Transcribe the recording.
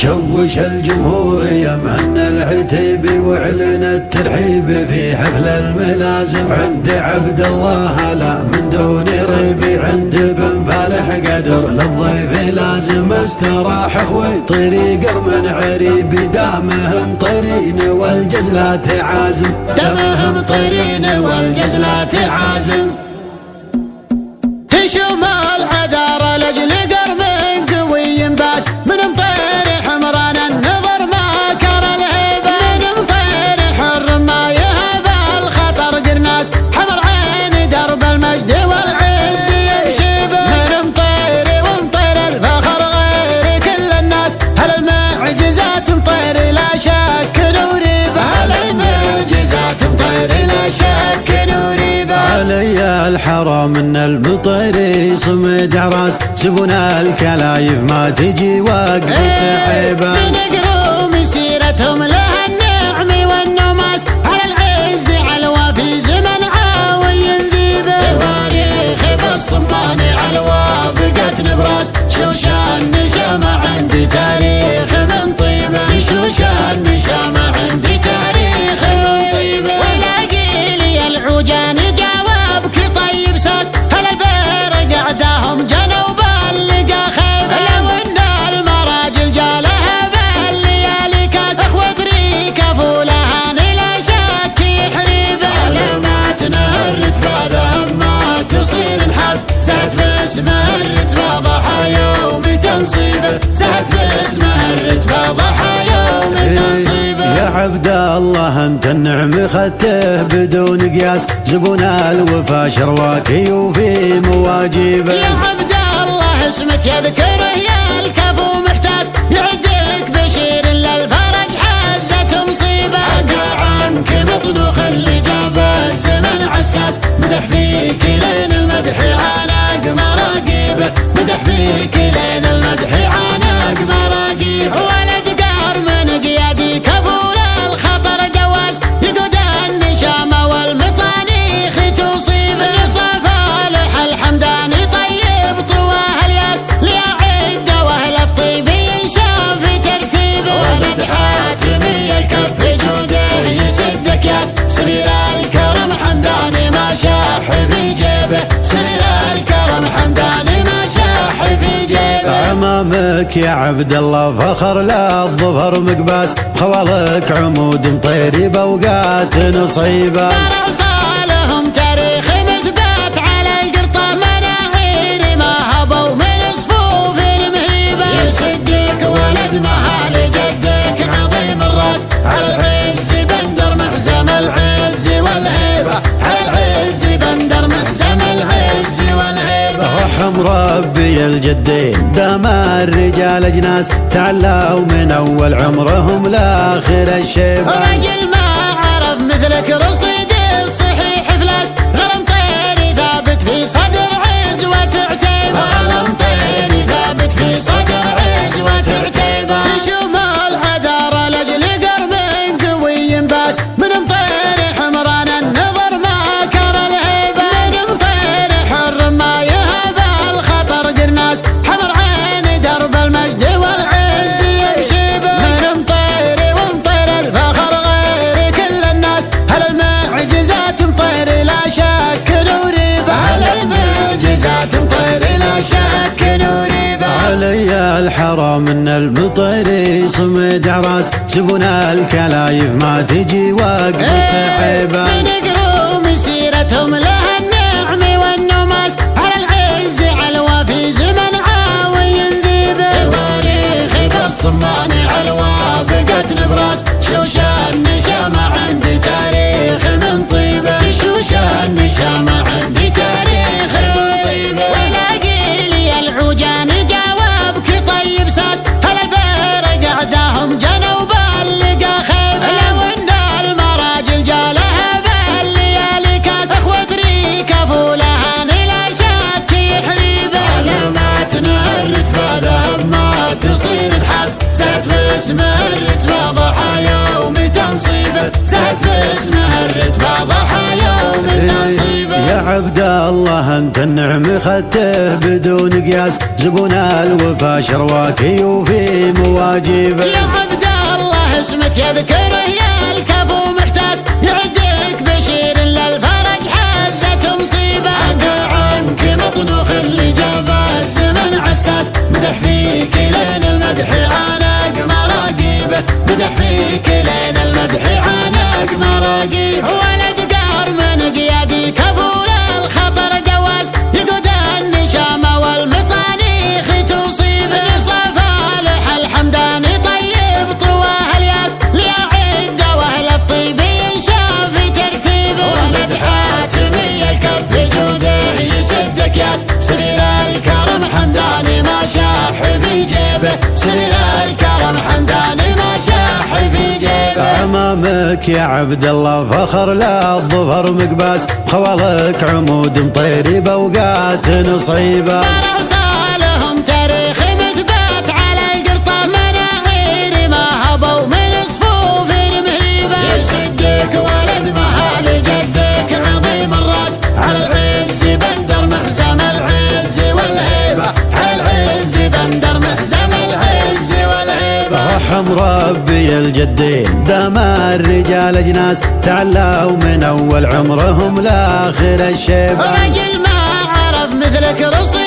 شوش الجمهورية مهن العتيبي واعلن الترحيب في حفل الملازم. عند عبد الله لا من دون ريبي، عند بن فالح قدر للضيف لازم. استراح اخوي طريق من عريبي، دامهم طيرين والجزلات عازم، دامهم طيرين والجزلات عازم. تشوم العذار لاجل قرم قوي باس، من مطير حمران النظر ما كر الهيبه، من مطير حر ما يهب الخطر جرناس، حمر عين درب المجد والعز يمشي به، من مطير ومطير الفخر غير كل الناس، هل المعجزات مطير لا شك نوريبه، هل المعجزات مطير لا شك نوريبه. علي الحرام من المطير صمد عراس، سبنا الكلايف ما تجي وقفة عيبه، من قروم سيرتهم لها النعم والنماس، على العز علوى في زمن عاوي ذيبه، تواريخ بالصمان علوى بقت نبراس، شوشان نشامة عندي تاريخ من طيبه، شوشان نشامة عندي تاريخ من طيبه. ولاقي لي العوجان جوابك طيب ساس، هل البير قعداهم جنوب اللقا خيبه، لو ان المراجل جالها بالليالي كاس، اخوة طريقه فولها لا شك يحريبه، علامات نهر رتبه ذهب ما تصير نحاس، سعد في اسمه الرتبه ضحى يوم تنصيبه، سعد في اسمه الرتبه ضحى يوم تنصيبه. يا عبد الله انت النعم خدته بدون قياس، زبون الوفا شرواكي وفي مواجبه. يا عبد الله اسمك يذكره يا الكفو محتاس، يعدك بشير للفرج حازت مصيبه، اقع عنك مطنوخ اللي جاب الزمن عساس، مدح فيك لين المدح عانق مراقيبه، مدح فيك لين المدح عانق مراقيبه. ولد قار من قيادي كفول الخطر جواز، يقود النشامه والمطانيخ تصيبه، صفالح الحمداني طيب طواه الياس، ليعد واهل الطيب ينشاف ترتيبه، ولد حاتمي الكف جوده يسد اكياس، سمير الكرم حمداني ما شاح في جيبه، سمير الكرم حمداني ما شاح في جيبه. امامك يا عبد الله فخر لا الظفر مقباس، خوالك عمود مطيري بوقات نصيبه، صالهم تاريخ مثبت على القرطاس، مناعير ما هبوا من صفوف المهيبه، يسدك ولد مهال جدك عظيم الراس، على العز بندر محزم العز والهيبه، على العز بندر محزم العز والهيبه. رحم ربي الجدين دام الرجال اجناس، تعلوا من اول عمرهم لاخر الشيبه، رجل ما عرف مثلك رصيد الصحيح فلاس، غلم طيري ثابت في صدر عزوة عتيبة، غلم طيري ثابت في صدر عزوة عتيبة. تشوم العذار لاجل قرم قوي باس، من مطير حمران النظر ما كر الهيبة، من مطير حر ما يهب الخطر جرناس، حمر عين درب المجد والعز يمشي به، من مطير ومطير الفخر غير كل الناس، هل المعجزات مطير لا شك نوريبه، هل المعجزات مطير لا شك نوريبه. علي الحرام من المطير صمد عراس، سبنا الكلايف ما تجي وقفة عيبه، من قروم سيرتهم لها النعم والنماس، على العز علوى في زمن عاوي ذيبه، تواريخ بالصمان علوى بقت نبراس، شوشان نشامة عندي تاريخ من طيبه، شوشان نشامة عندي تاريخ من طيبه. ولاقي لي العوجان جوابك طيب ساس، هل البير قعداهم جنوب اللقا خيبه، لو ان المراجل جالها بالليالي كاس، اخوة طريقه فولها لا شك يحريبه، علامات نهر رتبه ذهب ما تصير نحاس، سعد في اسمه الرتبه ضحى يوم تنصيبه، سعد في اسمه الرتبه ضحى يوم تنصيبه. يا عبد الله انت النعم خدته بدون قياس، زبون الوفا شرواكي وفي مواجبه. واجيبه. يا عبد الله اسمك يذكره يا الكفو محتاج، يعدك بشير للفرج حازت مصيبة. عدا عنك مطنوخ اللي جابه الزمن عساس، مدح فيك لين المدح عانق مراقيبه، مدح فيك لين المدح عانق مراقيبه. ولد قار من قيادي كفو للخطر جواز، يقود النشامة والمطانيخ تصيبه. صفالح الحمداني طيب طواه الياس، ليعد واهل الطيب ينشاف في ترتيبه. ولد حاتمي الكف جوده يسد كياس، سرير الكرم حمداني ما شاح بجيبه، سرير الكرم حمداني ما شاح بجيبه. امامك يا عبد الله فخر للظفر مقباس، خوالك عمود مطيري بوقات صعيبه. صالهم تاريخ مثبت على القرطاس، مناغير ما هبوا من صفوف مهيبه. يسدك ولد مهال جدك عظيم الراس، على العز بندر محزم العز والهيبه، على العز بندر محزم العز والهيبه. رحم ربي الجدين دام الرجال اجناس، تعلوا من اول عمرهم لاخر الشيبه. رجل ما عرف مثلك رصيد